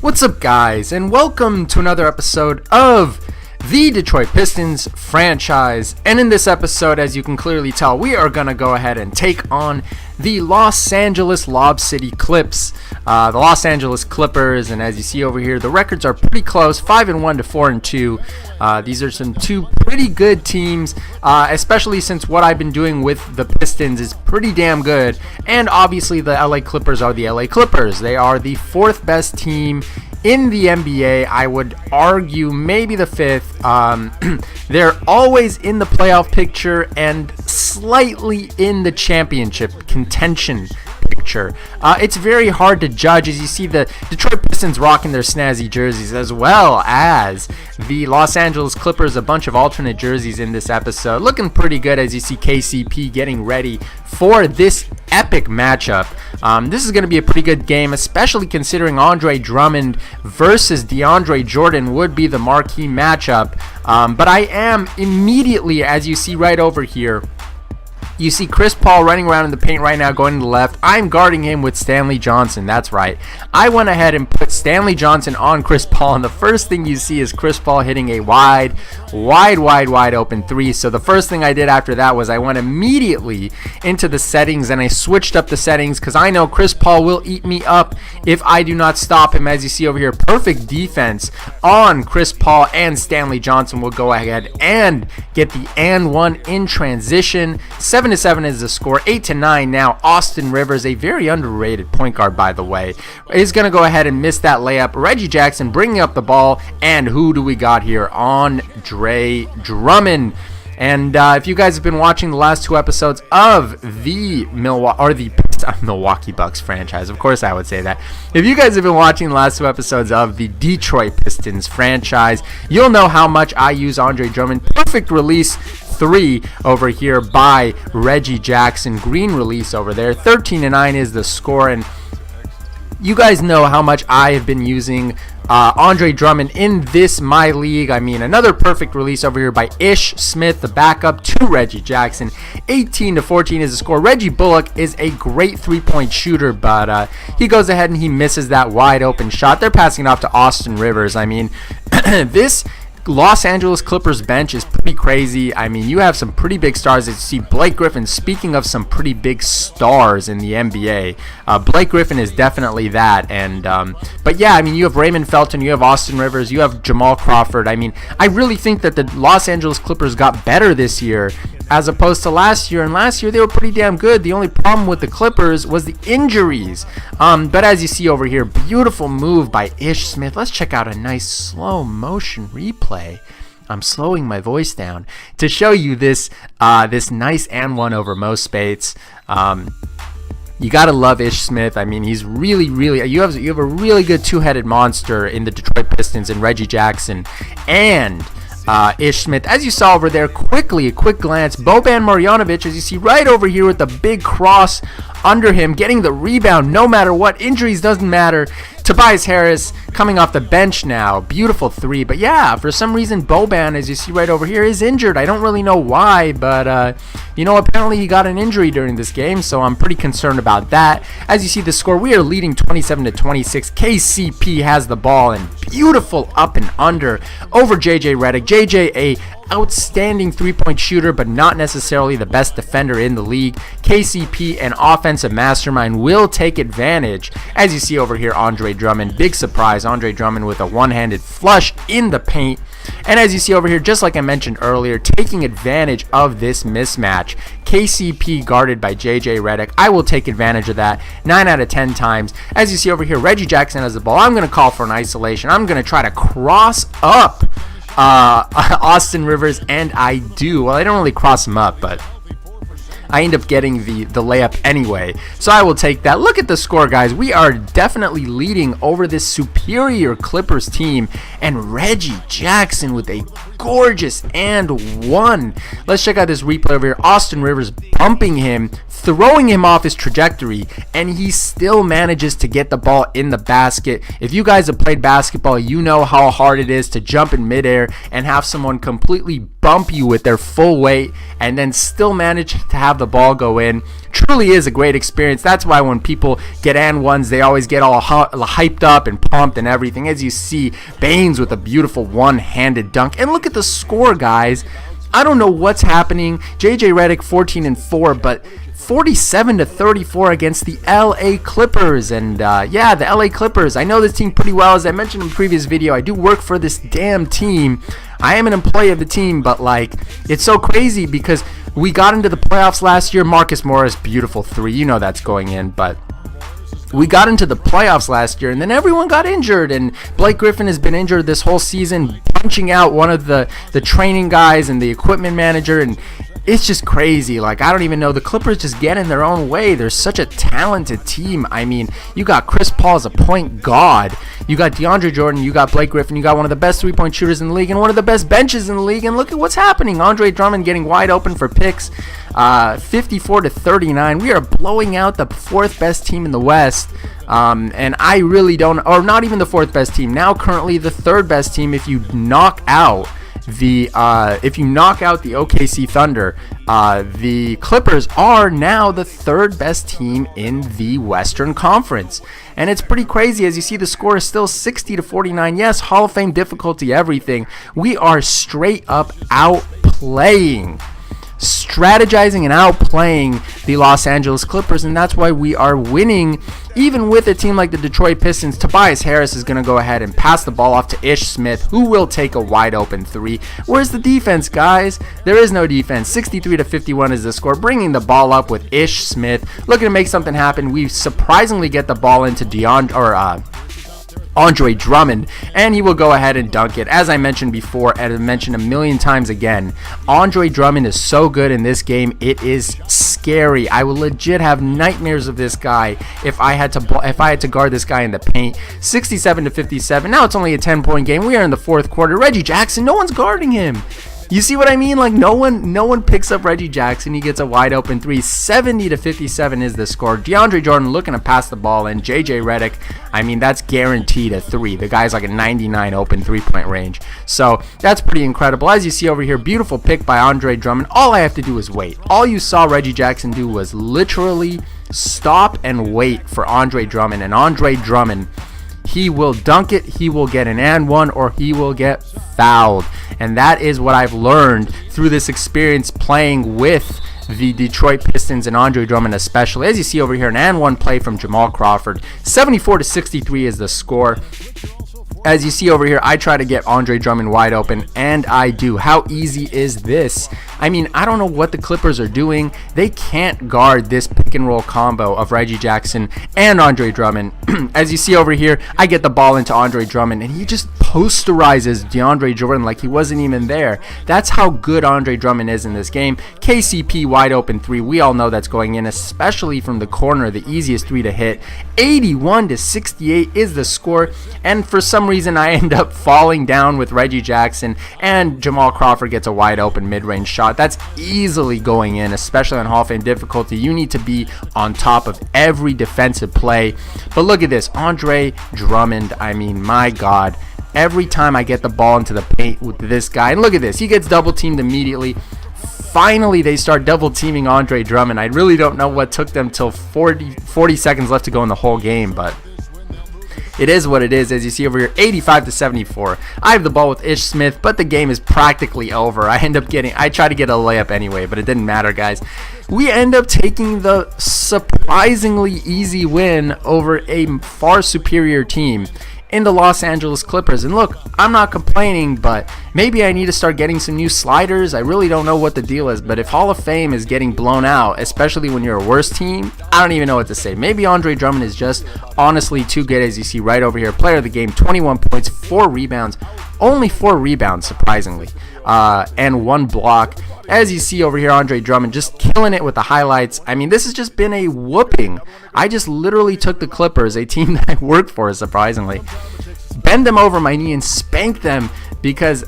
What's up, guys, and welcome to another episode of the Detroit Pistons franchise. And in this episode, as you can clearly tell, we are going to go ahead and take on the Los Angeles Lob City Clips, the Los Angeles Clippers. And as you see over here, the records are pretty close, 5-1 to 4-2. These are two pretty good teams, especially since what I've been doing with the Pistons is pretty damn good. And obviously the LA Clippers are the LA Clippers. They are the fourth best team in the NBA. I would argue maybe the fifth. They're always in the playoff picture and slightly in the championship contention picture. It's very hard to judge as you see the Detroit Pistons rocking their snazzy jerseys, as well as the Los Angeles Clippers, a bunch of alternate jerseys in this episode. Looking pretty good as you see KCP getting ready for this epic matchup. This is going to be a pretty good game, especially considering Andre Drummond versus DeAndre Jordan would be the marquee matchup. But I am immediately, as you see right over here, you see Chris Paul running around in the paint right now, going to the left. I'm guarding him with Stanley Johnson. That's right. I went ahead and put Stanley Johnson on Chris Paul, and the first thing you see is Chris Paul hitting a wide open three. So the first thing I did after that was I went immediately into the settings, and I switched up the settings because I know Chris Paul will eat me up if I do not stop him. As you see over here, perfect defense on Chris Paul, and Stanley Johnson will go ahead and get the and one in transition. 7-7 is the score. 8-9 now. Austin Rivers, a very underrated point guard, by the way, is going to go ahead and miss that layup. Reggie Jackson bringing up the ball, and who do we got here? Andre Drummond. And if you guys have been watching the last two episodes of the Milwaukee Bucks franchise, of course I would say that. If you guys have been watching the last two episodes of the Detroit Pistons franchise, you'll know how much I use Andre Drummond. Perfect release 3 over here by Reggie Jackson. Green release over there. 13-9 is the score, and you guys know how much I have been using Andre Drummond in this my league. I mean, another perfect release over here by Ish Smith, the backup to Reggie Jackson. 18-14 is the score. Reggie Bullock is a great three-point shooter, but he goes ahead and he misses that wide open shot. They're passing it off to Austin Rivers. I mean, this Los Angeles Clippers bench is pretty crazy. I mean, you have some pretty big stars. As you see Blake Griffin, speaking of some pretty big stars in the NBA, Blake Griffin is definitely that. And but yeah, I mean, you have Raymond Felton, you have Austin Rivers, you have Jamal Crawford. I mean, I really think that the Los Angeles Clippers got better this year as opposed to last year, and last year they were pretty damn good. The only problem with the Clippers was the injuries. But as you see over here, beautiful move by Ish Smith. Let's check out a nice slow motion replay. I'm slowing my voice down to show you this nice and one over Mo Spates. You gotta love Ish Smith. I mean, he's really you have a really good two-headed monster in the Detroit Pistons and Reggie Jackson and Ish Smith. As you saw over there, a quick glance, Boban Marjanovic, as you see right over here with the big cross under him, getting the rebound no matter what. Injuries doesn't matter. Tobias Harris coming off the bench now. Beautiful three. But yeah, for some reason, Boban, as you see right over here, is injured. I don't really know why, but apparently he got an injury during this game, so I'm pretty concerned about that. As you see the score, we are leading 27-26. KCP has the ball, and beautiful up and under over JJ Redick. JJ, a outstanding three-point shooter, but not necessarily the best defender in the league. KCP, an offensive mastermind, will take advantage. As you see over here, Andre Drummond, big surprise. Andre Drummond with a one-handed flush in the paint. And as you see over here, just like I mentioned earlier, taking advantage of this mismatch. KCP guarded by JJ Redick. I will take advantage of that 9 out of 10 times. As you see over here, Reggie Jackson has the ball. I'm going to call for an isolation. I'm going to try to cross up Austin Rivers, and I do. Well, I don't really cross him up, but I end up getting the layup anyway. So I will take that. Look at the score, guys. We are definitely leading over this superior Clippers team, and Reggie Jackson with a gorgeous and one. Let's check out this replay over here. Austin Rivers bumping him, throwing him off his trajectory, and he still manages to get the ball in the basket. If you guys have played basketball, you know how hard it is to jump in midair and have someone completely bump you with their full weight and then still manage to have the ball go in. Truly is a great experience. That's why when people get and ones, they always get all hyped up and pumped and everything. As you see, Baines with a beautiful one-handed dunk. And look at the score, guys. I don't know what's happening. JJ Redick 14-4, but 47-34 against the LA Clippers. And yeah, the LA Clippers, I know this team pretty well. As I mentioned in the previous video, I do work for this damn team. I am an employee of the team, but like, it's so crazy because we got into the playoffs last year. Marcus Morris, beautiful three, you know that's going in, but we got into the playoffs last year, and then everyone got injured, and Blake Griffin has been injured this whole season, punching out one of the training guys and the equipment manager, and it's just crazy. Like, I don't even know. The Clippers just get in their own way. They're such a talented team. I mean, you got Chris Paul as a point god. You got DeAndre Jordan. You got Blake Griffin. You got one of the best three-point shooters in the league and one of the best benches in the league. And look at what's happening. Andre Drummond getting wide open for picks. 54-39. We are blowing out the fourth best team in the West. And I really don't, or not even the fourth best team. Now currently the third best team if you knock out the OKC Thunder. The Clippers are now the third best team in the Western Conference, and it's pretty crazy. As you see, the score is still 60-49. Yes, Hall of Fame difficulty, everything. We are straight up outplaying, strategizing and outplaying the Los Angeles Clippers, and that's why we are winning. Even with a team like the Detroit Pistons, Tobias Harris is going to go ahead and pass the ball off to Ish Smith, who will take a wide open three. Where's the defense, guys? There is no defense. 63-51 is the score, bringing the ball up with Ish Smith, looking to make something happen. We surprisingly get the ball into Andre Drummond, and he will go ahead and dunk it. As I mentioned before, and I've mentioned a million times again, Andre Drummond is so good in this game, it is scary. I will legit have nightmares of this guy if I had to guard this guy in the paint. 67-57. Now it's only a 10-point game. We are in the fourth quarter. Reggie Jackson, no one's guarding him. You see what I mean? Like, no one picks up Reggie Jackson. He gets a wide open three. 70-57 is the score. DeAndre Jordan looking to pass the ball in. JJ Redick, I mean, that's guaranteed a three. The guy's like a 99 open three-point range. So that's pretty incredible. As you see over here, beautiful pick by Andre Drummond. All I have to do is wait. All you saw Reggie Jackson do was literally stop and wait for Andre Drummond. And Andre Drummond, he will dunk it, he will get an and one, or he will get fouled. And that is what I've learned through this experience playing with the Detroit Pistons and Andre Drummond especially. As you see over here, an and one play from Jamal Crawford. 74-63 is the score. As you see over here, I try to get Andre Drummond wide open, and I do. How easy is this? I mean, I don't know what the Clippers are doing. They can't guard this pick and roll combo of Reggie Jackson and Andre Drummond. As you see over here, I get the ball into Andre Drummond, and he just posterizes DeAndre Jordan like he wasn't even there. That's how good Andre Drummond is in this game. KCP wide open three. We all know that's going in, especially from the corner, the easiest three to hit. 81-68 is the score, and for some reason I end up falling down with Reggie Jackson, and Jamal Crawford gets a wide open mid-range shot. That's easily going in, especially on Hall of Fame difficulty. You need to be on top of every defensive play. But look at this, Andre Drummond, I mean, my God. Every time I get the ball into the paint with this guy, and look at this, he gets double teamed immediately. Finally, they start double teaming Andre Drummond. I really don't know what took them till 40 seconds left to go in the whole game, but it is what it is. As you see over here, 85-74. I have the ball with Ish Smith, but the game is practically over. I try to get a layup anyway, but it didn't matter, guys. We end up taking the surprisingly easy win over a far superior team in the Los Angeles Clippers. And look, I'm not complaining, but maybe I need to start getting some new sliders. I really don't know what the deal is, but if Hall of Fame is getting blown out, especially when you're a worse team, I don't even know what to say. Maybe Andre Drummond is just honestly too good. As you see right over here, player of the game, 21 points, 4 rebounds, only 4 rebounds surprisingly, and 1 block. As you see over here, Andre Drummond just killing it with the highlights. I mean, this has just been a whooping. I just literally took the Clippers, a team that I worked for, surprisingly, bend them over my knee and spank them because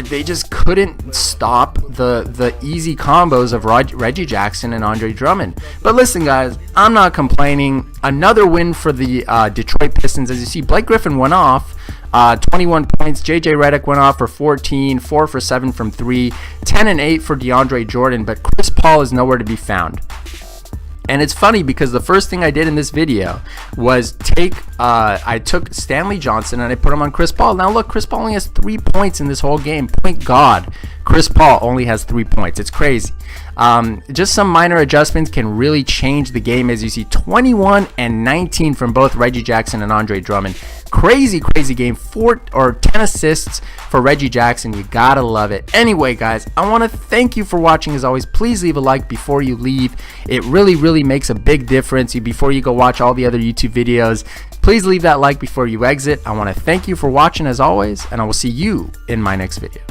they just couldn't stop the easy combos of Reggie Jackson and Andre Drummond. But listen, guys, I'm not complaining. Another win for the Detroit Pistons. As you see, Blake Griffin went off. 21 points. JJ Redick went off for 14, 4 for 7 from 3, 10 and 8 for DeAndre Jordan, but Chris Paul is nowhere to be found. And it's funny because the first thing I did in this video was I took Stanley Johnson and I put him on Chris Paul. Now look, Chris Paul only has 3 points in this whole game. Point God, Chris Paul only has 3 points. It's crazy. Just some minor adjustments can really change the game, as you see 21 and 19 from both Reggie Jackson and Andre Drummond. Crazy game. 10 assists for Reggie Jackson. You gotta love it. Anyway, guys, I want to thank you for watching. As always, please leave a like before you leave. It really makes a big difference before you go watch all the other YouTube videos. Please leave that like before you exit. I want to thank you for watching as always, and I will see you in my next video.